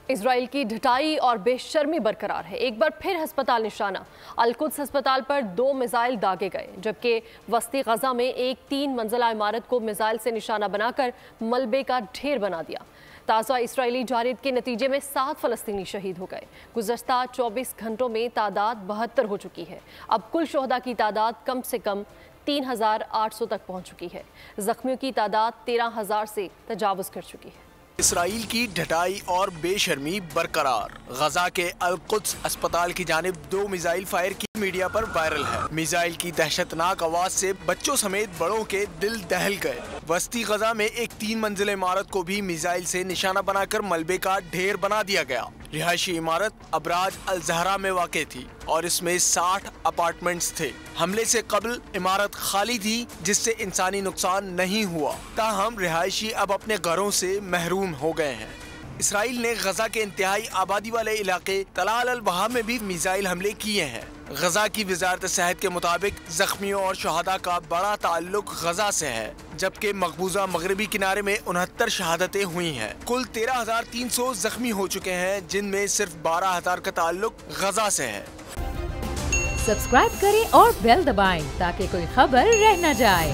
اسرائیل کی ڈھٹائی اور بے شرمی برقرار ہے۔ ایک بار پھر ہسپتال نشانہ۔ القدس ہسپتال پر 2 میزائل داغے گئے، جبکہ وسطی غزہ میں ایک 3 منزلہ عمارت کو میزائل سے نشانہ بنا کر ملبے کا ڈھیر بنا دیا۔ تازہ اسرائیلی جارحیت کے نتیجے میں 7 فلسطینی شہید ہو گئے۔ گزشتہ 24 گھنٹوں میں تعداد 72 ہو چکی ہے۔ اب کل شہداء کی تعداد کم سے کم 3800 تک پہنچ چکی ہے۔ زخمیوں کی تعداد 13,000 سے تجاوز کر چکی ہے۔ اسرائیل کی ڈھٹائی اور بے شرمی برقرار۔ غزہ کے القدس اسپتال کی جانب 2 میزائل فائر کی میڈیا پر وائرل ہے۔ میزائل کی دہشتناک آواز سے بچوں سمیت بڑوں کے دل دہل گئے۔ وسطی غزہ میں ایک 3 منزل عمارت کو بھی میزائل سے نشانہ بنا کر ملبے کا ڈھیر بنا دیا گیا۔ رہائشی عمارت ابراج الزہرا میں واقع تھی اور اس میں 60 اپارٹمنٹس تھے۔ حملے سے قبل عمارت خالی تھی، جس سے انسانی نقصان نہیں ہوا، تاہم رہائشی اب اپنے گھروں سے محروم ہو گئے ہیں۔ اسرائیل نے غزہ کے انتہائی آبادی والے علاقے طلال البحا میں بھی میزائل حملے کیے ہیں۔ غزہ کی وزارت صحت کے مطابق زخمیوں اور شہداء کا بڑا تعلق غزہ سے ہے، جبکہ مقبوضہ مغربی کنارے میں 69 شہادتیں ہوئی ہیں۔ کل 13,300 زخمی ہو چکے ہیں، جن میں صرف 12,000 کا تعلق غزہ سے ہے۔ سبسکرائب کریں اور بیل دبائیں تاکہ کوئی خبر رہ نہ جائے۔